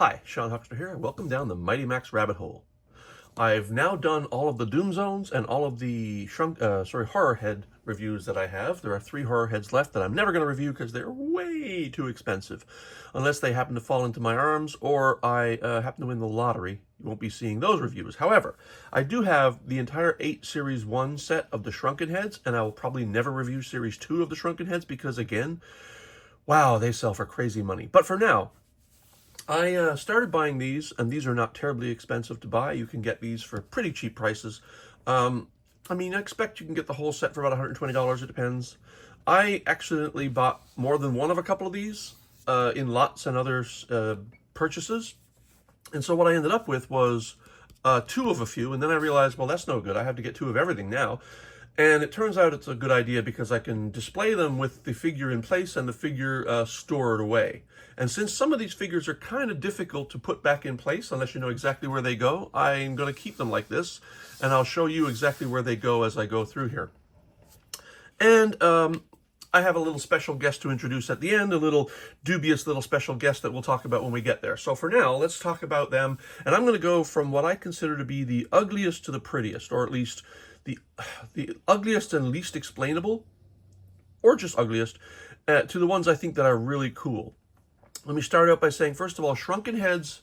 Hi, Sean Huckster here, and welcome down the Mighty Max rabbit hole. I've now done all of the Doom Zones and all of the horror head reviews that I have. There are 3 horror heads left that I'm never going to review because they're way too expensive. Unless they happen to fall into my arms or I happen to win the lottery, you won't be seeing those reviews. However, I do have the entire 8 Series 1 set of the Shrunken heads, and I will probably never review Series 2 of the Shrunken heads because, again, wow, they sell for crazy money. But for now, I started buying these, and these are not terribly expensive to buy. You can get these for pretty cheap prices. I expect you can get the whole set for about $120. It depends. I accidentally bought more than one of a couple of these in lots and other purchases. And so what I ended up with was 2 of a few, and then I realized, well, that's no good. I have to get 2 of everything now. And it turns out it's a good idea because I can display them with the figure in place and the figure stored away. And since some of these figures are kind of difficult to put back in place unless you know exactly where they go, I'm going to keep them like this, and I'll show you exactly where they go as I go through here. And I have a little special guest to introduce at the end, a little dubious little special guest that we'll talk about when we get there. So for now, let's talk about them, and I'm going to go from what I consider to be the ugliest to the prettiest, or at least the ugliest and least explainable, or just ugliest, to the ones I think that are really cool. Let me start out by saying, first of all, Shrunken heads,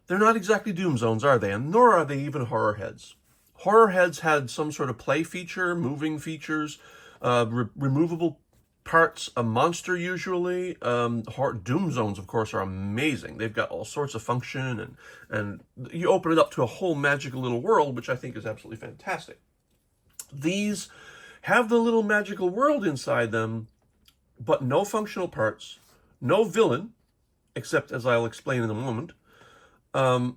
they're not exactly Doom Zones, are they? And nor are they even horror heads. Horror heads had some sort of play feature, moving features, removable parts, a monster usually. Doom Zones, of course, are amazing. They've got all sorts of function, and you open it up to a whole magical little world, which I think is absolutely fantastic. These have the little magical world inside them, but no functional parts, no villain, except as I'll explain in a moment. And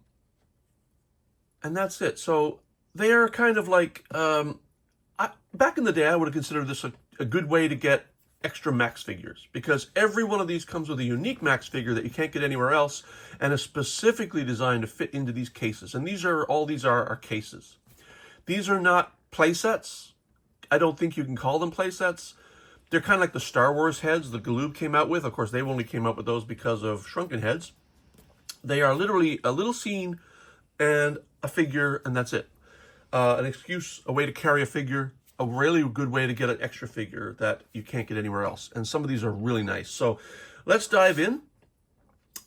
that's it. So they are kind of like, back in the day, I would have considered this a good way to get extra Max figures, because every one of these comes with a unique Max figure that you can't get anywhere else, and is specifically designed to fit into these cases. And all these are cases. These are not play sets. I don't think you can call them play sets. They're kind of like the Star Wars heads the Galoob came out with. Of course, they only came out with those because of Shrunken heads. They are literally a little scene and a figure, and that's it. An excuse, a way to carry a figure, a really good way to get an extra figure that you can't get anywhere else. And some of these are really nice. So let's dive in.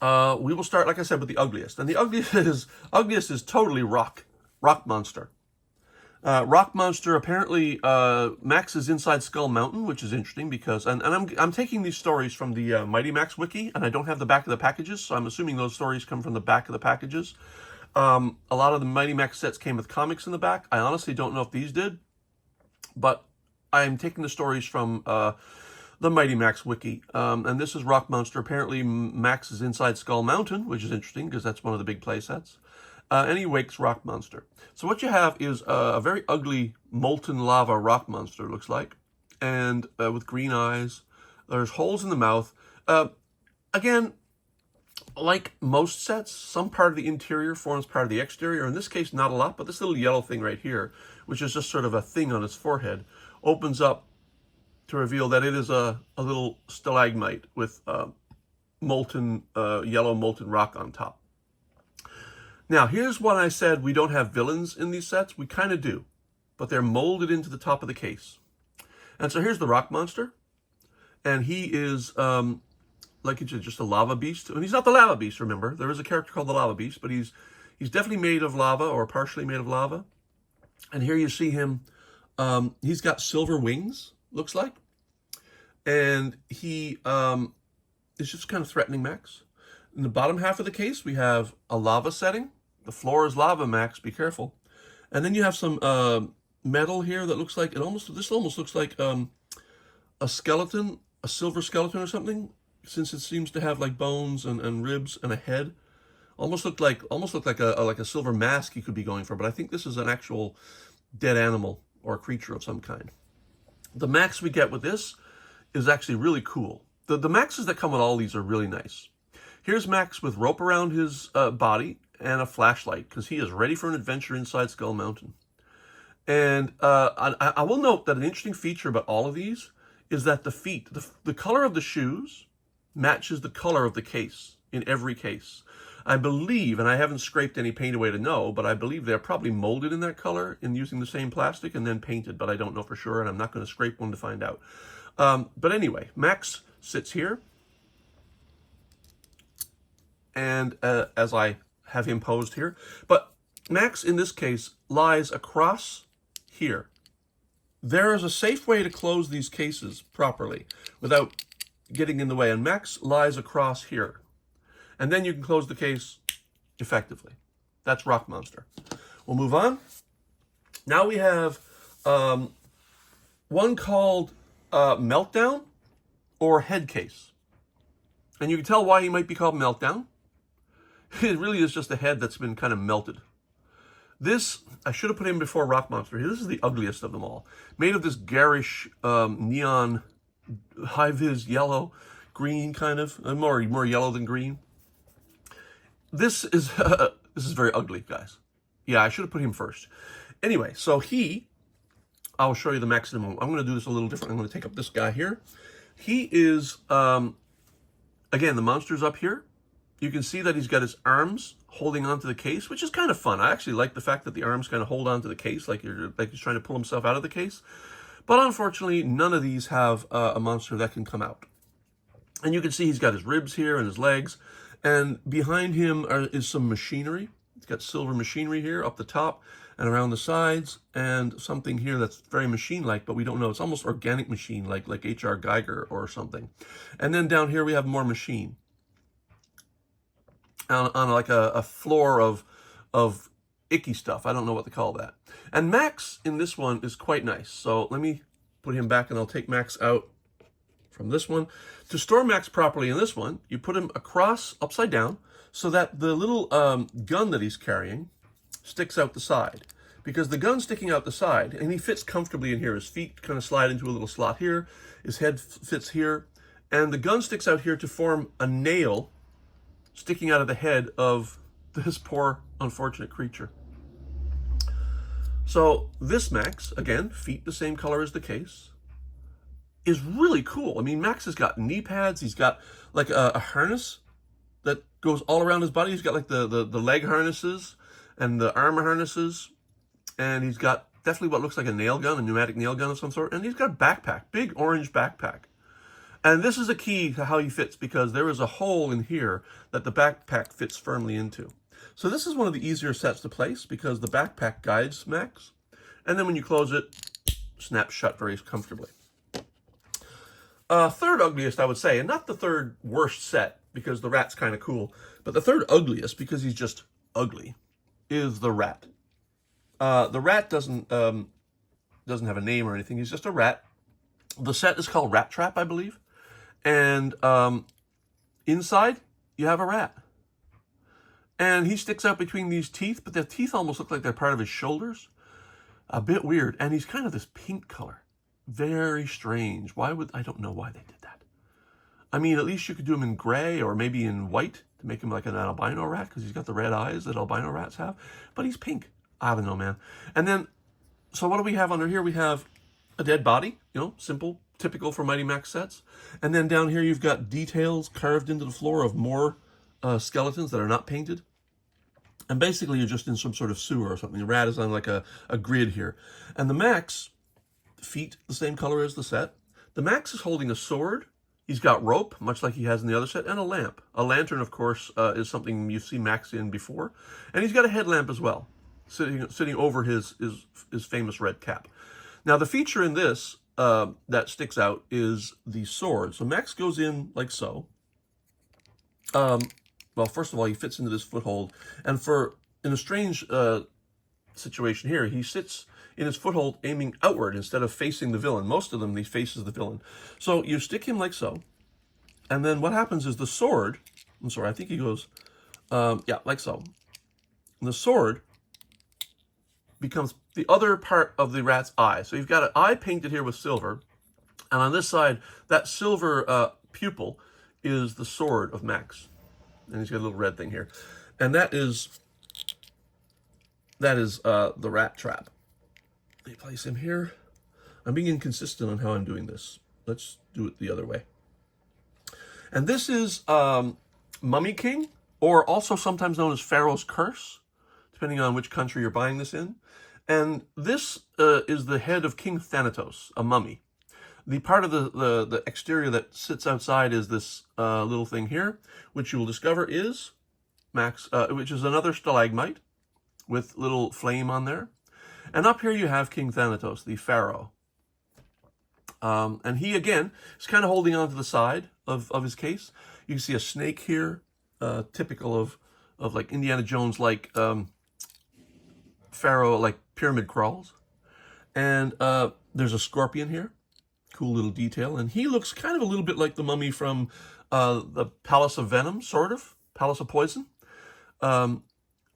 We will start, like I said, with the ugliest. And the ugliest is totally Rok Monster. Rok Monster apparently maxes inside Skull Mountain, which is interesting because, and I'm taking these stories from the Mighty Max wiki, and I don't have the back of the packages, so I'm assuming those stories come from the back of the packages. A lot of the Mighty Max sets came with comics in the back. I honestly don't know if these did, but I'm taking the stories from the Mighty Max wiki, and this is Rok Monster. Apparently maxes inside Skull Mountain, which is interesting because that's one of the big play sets. And he wakes Rok Monster. So what you have is a very ugly molten lava Rok Monster, looks like, and with green eyes. There's holes in the mouth. Again, like most sets, some part of the interior forms part of the exterior. In this case, not a lot, but this little yellow thing right here, which is just sort of a thing on his forehead, opens up to reveal that it is a little stalagmite with yellow molten rock on top. Now, here's what I said we don't have villains in these sets. We kind of do, but they're molded into the top of the case. And so here's the Rok Monster, and he is, like just a lava beast. And he's not the lava beast, remember. There is a character called the Lava Beast, but he's definitely made of lava, or partially made of lava. And here you see him, he's got silver wings, looks like. And he is just kind of threatening Max. In the bottom half of the case, we have a lava setting. The floor is lava, Max, be careful. And then you have some metal here that looks like, this almost looks like a skeleton, a silver skeleton or something, since it seems to have like bones and ribs and a head. Almost looked like a silver mask you could be going for, but I think this is an actual dead animal or a creature of some kind. The Max we get with this is actually really cool. The Maxes that come with all these are really nice. Here's Max with rope around his body and a flashlight, because he is ready for an adventure inside Skull Mountain. And I will note that an interesting feature about all of these is that the feet, the color of the shoes matches the color of the case in every case. I believe, and I haven't scraped any paint away to know, but I believe they're probably molded in that color in using the same plastic and then painted, but I don't know for sure, and I'm not going to scrape one to find out. But anyway, Max sits here, and as I have him posed here, but Max in this case lies across here. There is a safe way to close these cases properly without getting in the way, and Max lies across here. And then you can close the case effectively. That's Rok Monster. We'll move on. Now we have one called Meltdown or Head Case. And you can tell why he might be called Meltdown. It really is just a head that's been kind of melted. This, I should have put in before Rok Monster. This is the ugliest of them all. Made of this garish neon high-vis yellow, green kind of, more yellow than green. This is very ugly, guys. Yeah, I should have put him first. Anyway, so I'll show you the Max in a moment. I'm going to do this a little different. I'm going to take up this guy here. He is, again, the monster's up here. You can see that he's got his arms holding onto the case, which is kind of fun. I actually like the fact that the arms kind of hold onto the case, like he's trying to pull himself out of the case. But unfortunately, none of these have a monster that can come out. And you can see he's got his ribs here and his legs. And behind him is some machinery. It's got silver machinery here up the top and around the sides, and something here that's very machine-like, but we don't know. It's almost organic machine, like H.R. Geiger or something. And then down here we have more machine. On like a floor of icky stuff. I don't know what to call that. And Max in this one is quite nice. So let me put him back, and I'll take Max out from this one. To store Max properly in this one, you put him across, upside down, so that the little gun that he's carrying sticks out the side. Because the gun's sticking out the side, and he fits comfortably in here. His feet kind of slide into a little slot here. His head fits here. And the gun sticks out here to form a nail sticking out of the head of this poor, unfortunate creature. So this Max, again, feet the same color as the case, is really cool. I mean, Max has got knee pads. He's got like a harness that goes all around his body. He's got like the leg harnesses and the arm harnesses. And he's got definitely what looks like a nail gun, a pneumatic nail gun of some sort. And he's got a backpack, big orange backpack. And this is a key to how he fits, because there is a hole in here that the backpack fits firmly into. So this is one of the easier sets to place because the backpack guides Max. And then when you close it, snaps shut very comfortably. Third ugliest, I would say, and not the third worst set because the rat's kind of cool, but the third ugliest because he's just ugly is the rat. The rat doesn't have a name or anything. He's just a rat. The set is called Rat Trap, I believe. And inside, you have a rat. And he sticks out between these teeth, but the teeth almost look like they're part of his shoulders. A bit weird. And he's kind of this pink color. Very strange. I don't know why they did that. I mean, at least you could do him in gray or maybe in white to make him like an albino rat, because he's got the red eyes that albino rats have. But he's pink. I don't know, man. And then, so what do we have under here? We have a dead body, simple, typical for Mighty Max sets. And then down here you've got details carved into the floor of more skeletons that are not painted. And basically you're just in some sort of sewer or something. The rat is on like a grid here. And the Max, feet the same color as the set. The Max is holding a sword. He's got rope, much like he has in the other set, and a lamp. A lantern, of course, is something you've seen Max in before. And he's got a headlamp as well, sitting over his famous red cap. Now, the feature in this that sticks out is the sword. So Max goes in like so. Well, first of all, he fits into this foothold. And in a strange situation here, he sits in his foothold aiming outward instead of facing the villain. Most of them, he faces the villain. So you stick him like so. And then what happens is the sword, I'm sorry, I think he goes, like so. And the sword becomes the other part of the rat's eye. So you've got an eye painted here with silver. And on this side, that silver pupil is the sword of Max. And he's got a little red thing here. And that is the Rat Trap. Let me place him here. I'm being inconsistent on how I'm doing this. Let's do it the other way. And this is Mummy King or also sometimes known as Pharaoh's Curse, depending on which country you're buying this in. And this is the head of King Thanatos, a mummy. The part of the exterior that sits outside is this little thing here, which you will discover is Max, which is another stalagmite with little flame on there. And up here you have King Thanatos, the Pharaoh. And he, again, is kind of holding on to the side of his case. You can see a snake here, typical of like Indiana Jones, like Pharaoh, like pyramid crawls. And there's a scorpion here. Cool little detail. And he looks kind of a little bit like the mummy from the Palace of Venom, sort of. Palace of Poison. A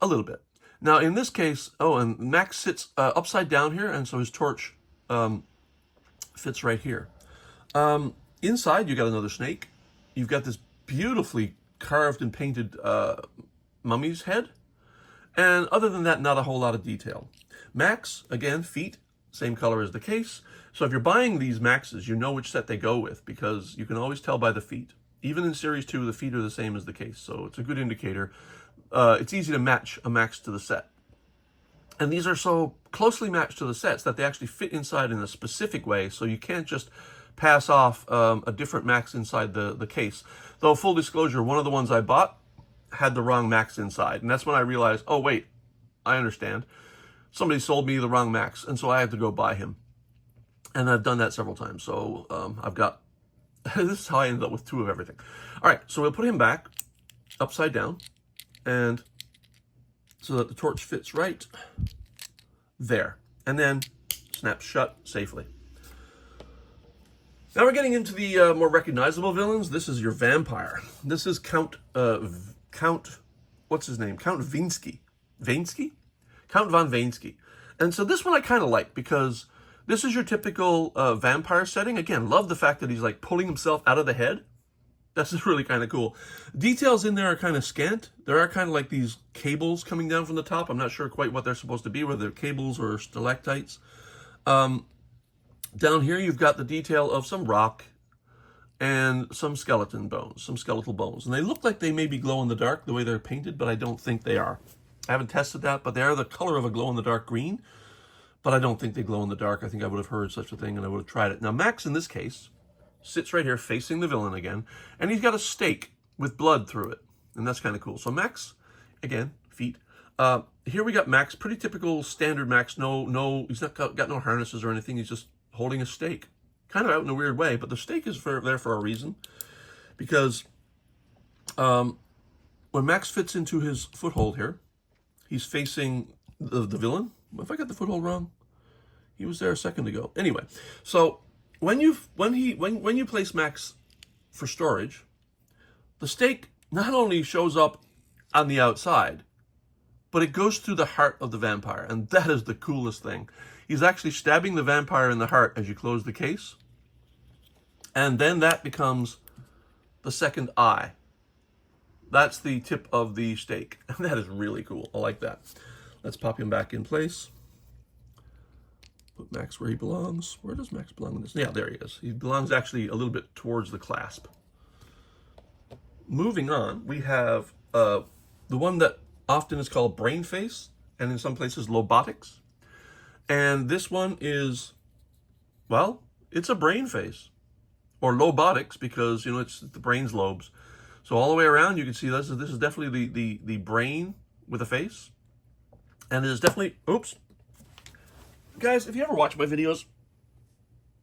little bit. Now, in this case, and Max sits upside down here, and so his torch fits right here. Inside, you got another snake. You've got this beautifully carved and painted mummy's head. And other than that, not a whole lot of detail. Max, again, feet, same color as the case. So if you're buying these Maxes, you know which set they go with, because you can always tell by the feet. Even in Series 2, the feet are the same as the case, so it's a good indicator. It's easy to match a Max to the set. And these are so closely matched to the sets that they actually fit inside in a specific way, so you can't just pass off a different Max inside the case. Though, full disclosure, one of the ones I bought had the wrong Max inside, and that's when I realized, oh wait, I understand. Somebody sold me the wrong Max, and so I had to go buy him. And I've done that several times, so I've got... this is how I ended up with 2 of everything. All right, so we'll put him back upside down, and so that the torch fits right there, and then snaps shut safely. Now we're getting into the more recognizable villains. This is your Vampyre. This is Count, what's his name? Count Voninsky. Count von Voninsky. And so this one I kind of like, because this is your typical vampire setting. Again, love the fact that he's like pulling himself out of the head. That's really kind of cool. Details in there are kind of scant. There are kind of like these cables coming down from the top. I'm not sure quite what they're supposed to be, whether they're cables or stalactites. Down here, you've got the detail of some rock and some skeletal bones. And they look like they may be glow in the dark the way they're painted, but I don't think they are. I haven't tested that, but they are the color of a glow in the dark green. But I don't think they glow in the dark. I think I would have heard such a thing and I would have tried it. Now, Max, in this case, sits right here facing the villain again, and he's got a stake with blood through it, and that's kind of cool. So Max, again, feet. Here we got Max, pretty typical standard Max. No, he's not got no harnesses or anything. He's just holding a stake, kind of out in a weird way, but the stake is there for a reason, because when Max fits into his foothold here, he's facing the villain. If I got the foothold wrong, he was there a second ago. Anyway, so when you place Max for storage, the stake not only shows up on the outside, but it goes through the heart of the vampire, and that is the coolest thing. He's actually stabbing the vampire in the heart as you close the case, and then that becomes the second eye. That's the tip of the stake, and that is really cool. I like that. Let's pop him back in place. Put Max where he belongs. Where does Max belong in this? Yeah, there he is. He belongs actually a little bit towards the clasp. Moving on, we have the one that often is called Brain Face, and in some places Lobotix. And this one is, well, it's a brain face. Or Lobotix, because, you know, it's the brain's lobes. So all the way around, you can see this is definitely the brain with a face. And it is definitely, oops. Guys, if you ever watch my videos,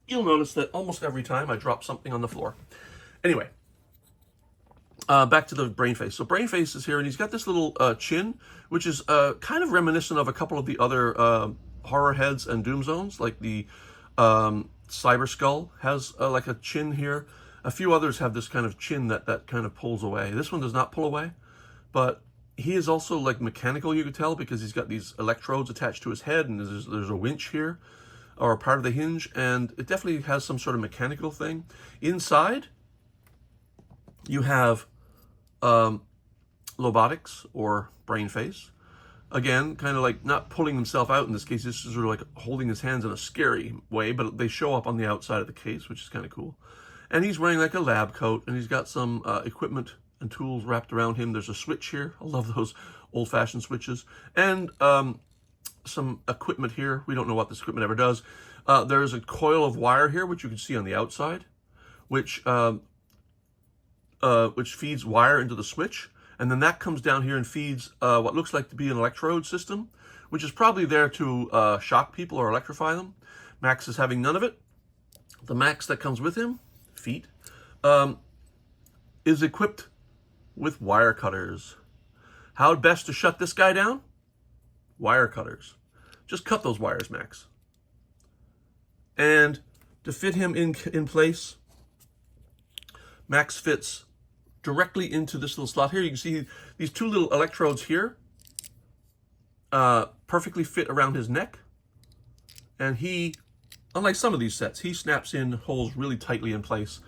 you'll notice that almost every time I drop something on the floor. Anyway, back to the brain face. So brain face is here, and he's got this little chin, which is kind of reminiscent of a couple of the other horror heads and doom zones, like the Cyber Skull has like a chin here. A few others have this kind of chin that kind of pulls away. This one does not pull away, but he is also like mechanical, you could tell, because he's got these electrodes attached to his head, and there's a winch here, or part of the hinge, and it definitely has some sort of mechanical thing. Inside, you have Lobotix, or brain face. Again, kind of like not pulling himself out in this case, this is sort of like holding his hands in a scary way, but they show up on the outside of the case, which is kind of cool. And he's wearing like a lab coat, and he's got some equipment and tools wrapped around him. There's a switch here. I love those old-fashioned switches. And some equipment here. We don't know what this equipment ever does. There's a coil of wire here, which you can see on the outside, which feeds wire into the switch. And then that comes down here and feeds what looks like to be an electrode system, which is probably there to shock people or electrify them. Max is having none of it. The Max that comes with him, feet, is equipped with wire cutters. How best to shut this guy down? Wire cutters. Just cut those wires, Max. And to fit him in place, Max fits directly into this little slot here. You can see these two little electrodes here perfectly fit around his neck. And he, unlike some of these sets, he snaps in holes really tightly in place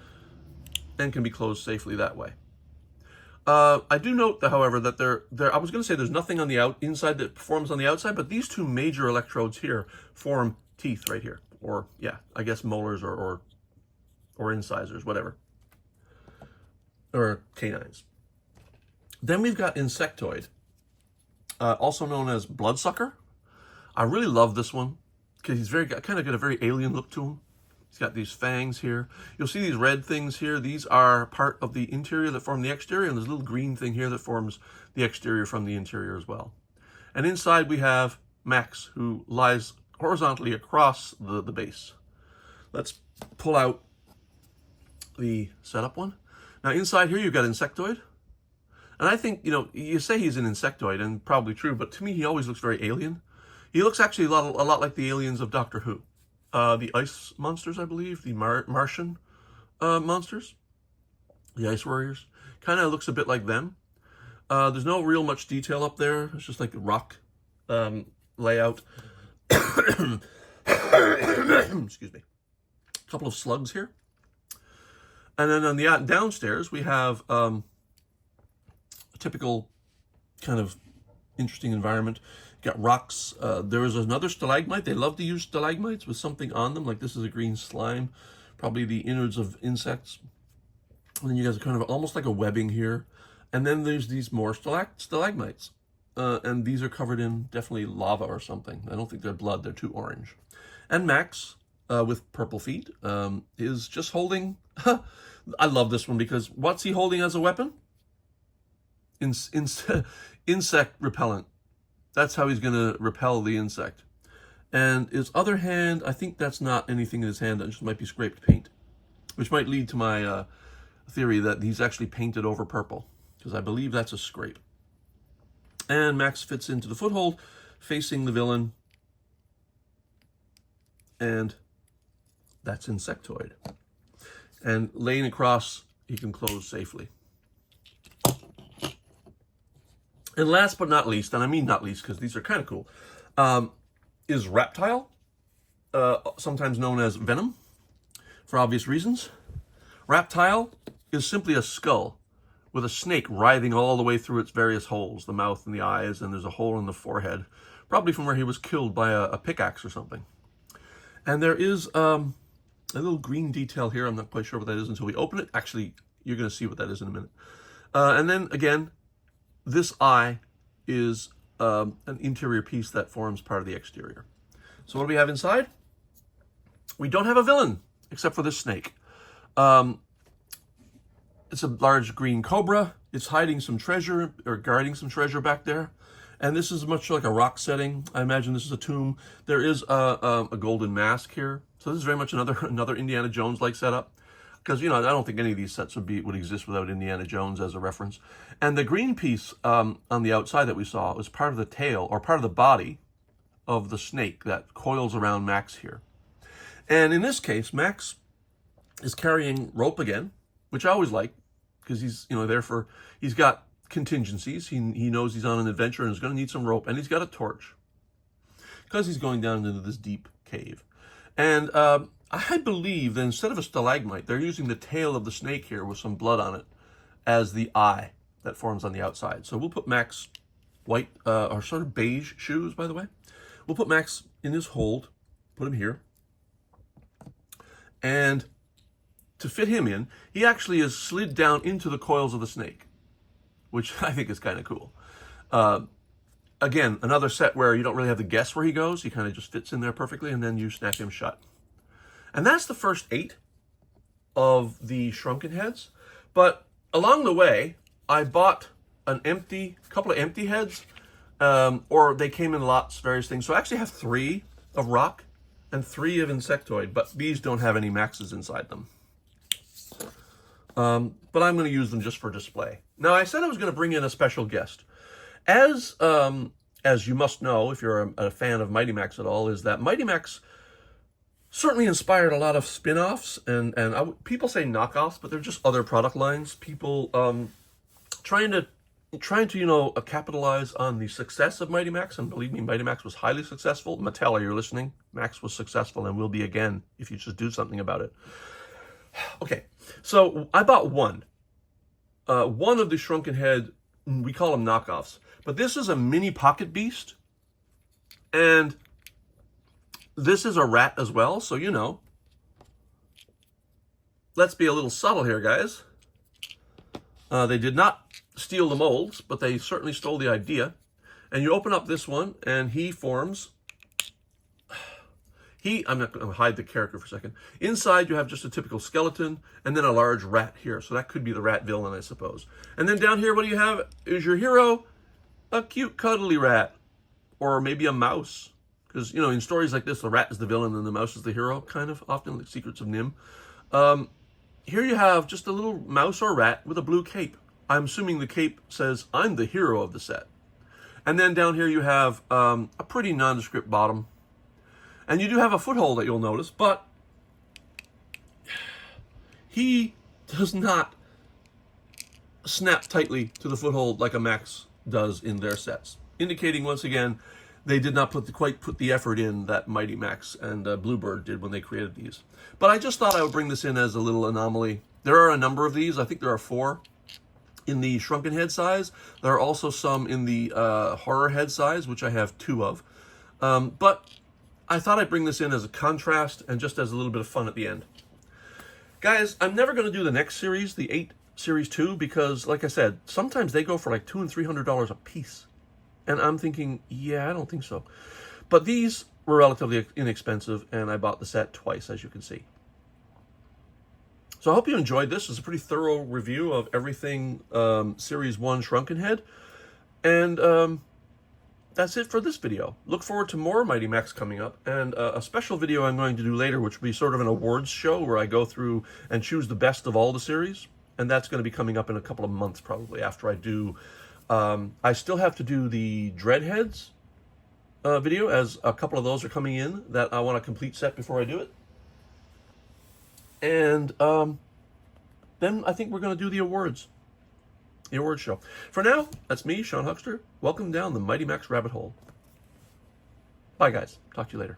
and can be closed safely that way. I do note, however, that I was going to say there's nothing on the inside that forms on the outside, but these two major electrodes here form teeth right here. Or, yeah, I guess molars or incisors, whatever. Or canines. Then we've got Insectoid, also known as Bloodsucker. I really love this one because he's kind of got a very alien look to him. He's got these fangs here. You'll see these red things here. These are part of the interior that form the exterior, and there's a little green thing here that forms the exterior from the interior as well. And inside we have Max, who lies horizontally across the base. Let's pull out the setup one. Now inside here you've got Insectoid. And I think, you say he's an Insectoid, and probably true, but to me he always looks very alien. He looks actually a lot like the aliens of Doctor Who. The ice monsters, I believe, the Martian monsters, the ice warriors. Kind of looks a bit like them. There's no real much detail up there. It's just like a rock layout. Excuse me. A couple of slugs here. And then on the downstairs, we have a typical kind of interesting environment. Got rocks. There is another stalagmite. They love to use stalagmites with something on them, like this is a green slime, probably the innards of insects. And then you guys are kind of almost like a webbing here. And then there's these more stalagmites. And these are covered in definitely lava or something. I don't think they're blood. They're too orange. And Max, with purple feet, is just holding... I love this one because what's he holding as a weapon? Insect repellent. That's how he's going to repel the insect. And his other hand, I think that's not anything in his hand. That just might be scraped paint. Which might lead to my theory that he's actually painted over purple. Because I believe that's a scrape. And Max fits into the foothold, facing the villain. And that's Insectoid. And laying across, he can close safely. And last but not least, and I mean not least because these are kind of cool, is Wraptile, sometimes known as Venom, for obvious reasons. Wraptile is simply a skull with a snake writhing all the way through its various holes, the mouth and the eyes, and there's a hole in the forehead, probably from where he was killed by a pickaxe or something. And there is a little green detail here. I'm not quite sure what that is until we open it. Actually, you're going to see what that is in a minute. And then, again, this eye is an interior piece that forms part of the exterior. So what do we have inside? We don't have a villain, except for this snake. It's a large green cobra. It's hiding some treasure, or guarding some treasure back there. And this is much like a rock setting. I imagine this is a tomb. There is a golden mask here. So this is very much another Indiana Jones-like setup. Because, I don't think any of these sets would exist without Indiana Jones as a reference. And the green piece on the outside that we saw was part of the tail, or part of the body of the snake that coils around Max here. And in this case, Max is carrying rope again, which I always like, because he's, he's got contingencies. He knows he's on an adventure and is going to need some rope, and he's got a torch, because he's going down into this deep cave. And I believe that instead of a stalagmite, they're using the tail of the snake here with some blood on it as the eye that forms on the outside. So we'll put Max white, or sort of beige shoes, by the way. We'll put Max in his hold, put him here. And to fit him in, he actually is slid down into the coils of the snake. which I think is kind of cool. Again, another set where you don't really have to guess where he goes. He kind of just fits in there perfectly, and then you snap him shut. And that's the first 8 of the Shrunken heads. But along the way, I bought a couple of empty heads, or they came in lots, various things. So I actually have 3 of Rok and 3 of Insectoid, but these don't have any maxes inside them. But I'm going to use them just for display. Now, I said I was going to bring in a special guest. As you must know, if you're a fan of Mighty Max at all, is that Mighty Max certainly inspired a lot of spin-offs, and people say knockoffs, but they're just other product lines. People trying to capitalize on the success of Mighty Max, and believe me, Mighty Max was highly successful. Mattel, are you listening? Max was successful and will be again if you just do something about it. Okay, so I bought one of the Shrunken head. We call them knockoffs, but this is a mini pocket beast, and this is a rat as well, so you know. Let's be a little subtle here, guys. They did not steal the molds, but they certainly stole the idea. And you open up this one, and he forms. I'm not going to hide the character for a second. Inside, you have just a typical skeleton, and then a large rat here. So that could be the rat villain, I suppose. And then down here, what do you have? Is your hero a cute, cuddly rat, or maybe a mouse? Because, you know, in stories like this, the rat is the villain and the mouse is the hero, kind of, often, like Secrets of Nim. Here you have just a little mouse or rat with a blue cape. I'm assuming the cape says, I'm the hero of the set. And then down here you have a pretty nondescript bottom. And you do have a foothold that you'll notice, but he does not snap tightly to the foothold like a Max does in their sets. Indicating, once again, they did not quite put the effort in that Mighty Max and Bluebird did when they created these. But I just thought I would bring this in as a little anomaly. There are a number of these. I think there are 4 in the Shrunken head size. There are also some in the horror head size, which I have 2 of. But I thought I'd bring this in as a contrast and just as a little bit of fun at the end. Guys, I'm never going to do the next series, the 8 Series 2, because, like I said, sometimes they go for like $200 and $300 a piece. And I'm thinking, yeah, I don't think so. But these were relatively inexpensive, and I bought the set twice, as you can see. So I hope you enjoyed this. It's a pretty thorough review of everything Series 1 Shrunken Head. And that's it for this video. Look forward to more Mighty Max coming up, and a special video I'm going to do later, which will be sort of an awards show where I go through and choose the best of all the series. And that's going to be coming up in a couple of months, probably, after I do... I still have to do the Dreadheads video, as a couple of those are coming in that I want a complete set before I do it. And then I think we're going to do the awards show. For now, that's me, Sean Huckster. Welcome down the Mighty Max rabbit hole. Bye, guys. Talk to you later.